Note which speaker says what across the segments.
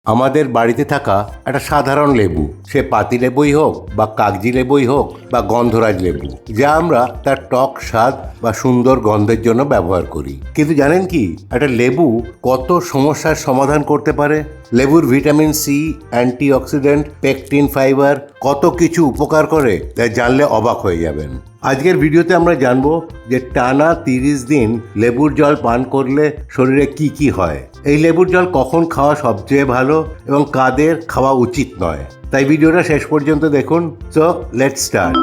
Speaker 1: আমাদের বাড়িতে থাকা একটা সাধারণ লেবু, সে পাতি লেবুই হোক বা কাগজি লেবুই হোক বা গন্ধরাজ লেবু, যা আমরা তার টক স্বাদ বা সুন্দর গন্ধের জন্য ব্যবহার করি। কিন্তু জানেন কি, একটা লেবু কত সমস্যার সমাধান করতে পারে? লেবুর vitamin C, antioxidant, pectin, fibre কত কিছু উপকার করে, তা জানলে অবাক হয়ে যাবেন। আজকের ভিডিওতে আমরা জানবো যে টানা 30 দিন লেবুর জল পান করলে শরীরে কি কি হয়, এই লেবুর জল কখন খাওয়া সবচেয়ে ভালো এবং কাদের খাওয়া উচিত নয়। তাই ভিডিওটা শেষ পর্যন্ত দেখুন। So let's start.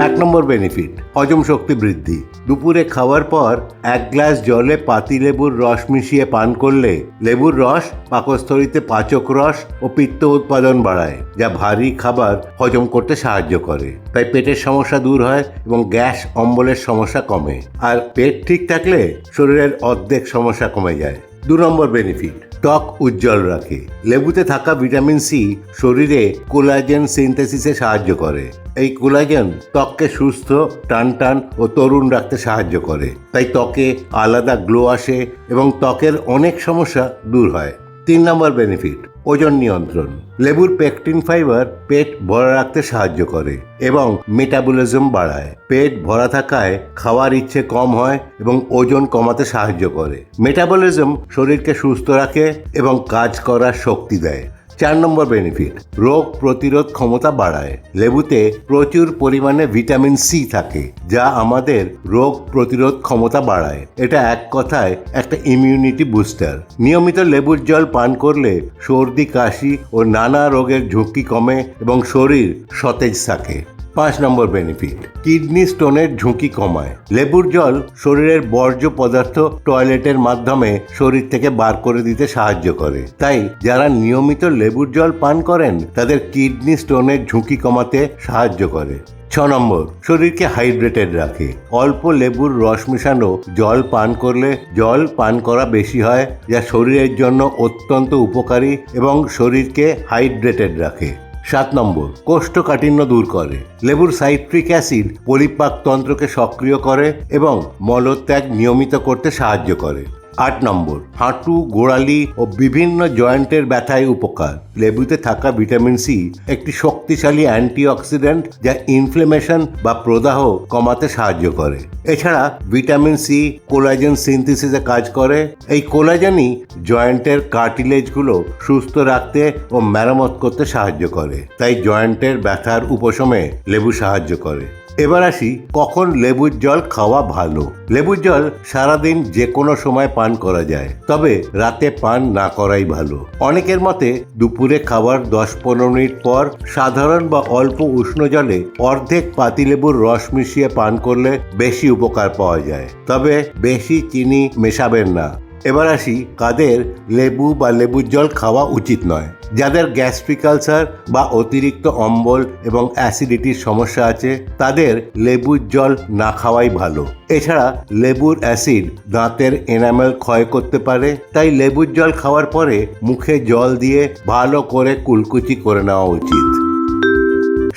Speaker 1: 1 number benefit, হজম শক্তি বৃদ্ধি। দুপুরে খাওয়ার পর 1 গ্লাস জলে পাতি লেবুর রস মিশিয়ে পান করলে লেবুর রস পাকস্থলীতে পাচক রস ও পিত্ত উৎপাদন বাড়ায়, যা ভারী খাবার হজম করতে সাহায্য করে। তাই পেটের সমস্যা দূর হয় এবং গ্যাস অম্বলের সমস্যা কমে। আর পেট ঠিক থাকলে শরীরের অর্ধেক সমস্যা কমে যায়। 2 নম্বর বেনিফিট, ত্বক উজ্জ্বল রাখে। লেবুতে থাকা ভিটামিন সি শরীরে কোলাজেন সিনথেসিসে সাহায্য করে। এই কোলাজেন ত্বককে সুস্থ, টানটান ও তরুণ রাখতে সাহায্য করে। তাই ত্বকে আলাদা গ্লো আসে এবং ত্বকের অনেক সমস্যা দূর হয়। 3 নম্বর বেনিফিট, ওজন নিয়ন্ত্রণ। লেবুর পেকটিন ফাইবার পেট ভরা রাখতে সাহায্য করে এবং মেটাবলিজম বাড়ায়। পেট ভরা থাকায় খাওয়ার ইচ্ছে কম হয় এবং ওজন কমাতে সাহায্য করে। মেটাবলিজম শরীরকে সুস্থ রাখে এবং কাজ করার শক্তি দেয়। 4 নম্বর বেনিফিট, রোগ প্রতিরোধ ক্ষমতা বাড়ায়। লেবুতে প্রচুর পরিমাণে ভিটামিন সি থাকে, যা আমাদের রোগ প্রতিরোধ ক্ষমতা বাড়ায়। এটা এক কথায় একটা ইমিউনিটি বুস্টার। নিয়মিত লেবুর জল পান করলে সর্দি, কাশি ও নানা রোগের ঝুঁকি কমে এবং শরীর সতেজ থাকে। 5 নম্বর বেনিফিট, কিডনি স্টোনের ঝুঁকি কমায়। লেবুর জল শরীরের বর্জ্য পদার্থ টয়লেটের মাধ্যমে শরীর থেকে বার করে দিতে সাহায্য করে। তাই যারা নিয়মিত লেবুর জল পান করেন তাদের কিডনি স্টোনের ঝুঁকি কমাতে সাহায্য করে। 6 নম্বর, শরীরকে হাইড্রেটেড রাখে। অল্প লেবুর রস মেশানো জল পান করলে জল পান করা বেশি হয়, যা শরীরের জন্য অত্যন্ত উপকারী এবং শরীরকে হাইড্রেটেড রাখে। 7 নম্বর, কোষ্ঠকাঠিন্য দূর করে। লেবুর সাইট্রিক অ্যাসিড পরিপাকতন্ত্রকে সক্রিয় করে এবং মলত্যাগ নিয়মিত করতে সাহায্য করে। 8 নম্বর, হাঁটু, গোড়ালি ও বিভিন্ন জয়েন্টের ব্যথায় উপকার। লেবুতে থাকা ভিটামিন সি একটি শক্তিশালী অ্যান্টিঅক্সিডেন্ট, যা ইনফ্লেমেশন বা প্রদাহ কমাতে সাহায্য করে। এছাড়া ভিটামিন সি কোলাজেন সিনথেসিসে কাজ করে। এই কোলাজেনই জয়েন্টের কার্টিলেজগুলো সুস্থ রাখতে ও মেরামত করতে সাহায্য করে। তাই জয়েন্টের ব্যথার উপশমে লেবু সাহায্য করে। এবার আসি, কখন লেবুর জল খাওয়া ভালো। লেবুর জল সারাদিন যে কোনো সময় পান করা যায়, তবে রাতে পান না করাই ভালো। অনেকের মতে দুপুরে খাবার 10-15 মিনিট পর সাধারণ বা অল্প উষ্ণ জলে অর্ধেক পাতিলেবুর রস মিশিয়ে পান করলে বেশি উপকার পাওয়া যায়। তবে বেশি চিনি মেশাবেন না। এবার আসি, কাদের লেবু বা লেবুর জল খাওয়া উচিত নয়। যাদের গ্যাস্ট্রিক আলসার বা অতিরিক্ত অম্বল এবং অ্যাসিডিটির সমস্যা আছে, তাদের লেবুর জল না খাওয়াই ভালো। এছাড়া লেবুর অ্যাসিড দাঁতের এনামেল ক্ষয় করতে পারে। তাই লেবুর জল খাওয়ার পরে মুখে জল দিয়ে ভালো করে কুলকুচি করে নেওয়া উচিত।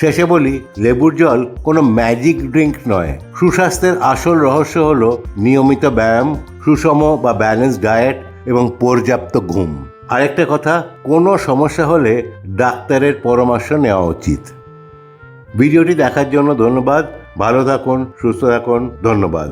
Speaker 1: শেষে বলি, লেবুর জল কোনো ম্যাজিক ড্রিঙ্ক নয়। সুস্বাস্থ্যের আসল রহস্য হলো নিয়মিত ব্যায়াম, সুষম বা ব্যালেন্স ডায়েট এবং পর্যাপ্ত ঘুম। আরেকটা কথা, কোনো সমস্যা হলে ডাক্তারের পরামর্শ নেওয়া উচিত। ভিডিওটি দেখার জন্য ধন্যবাদ। ভালো থাকুন, সুস্থ থাকুন। ধন্যবাদ।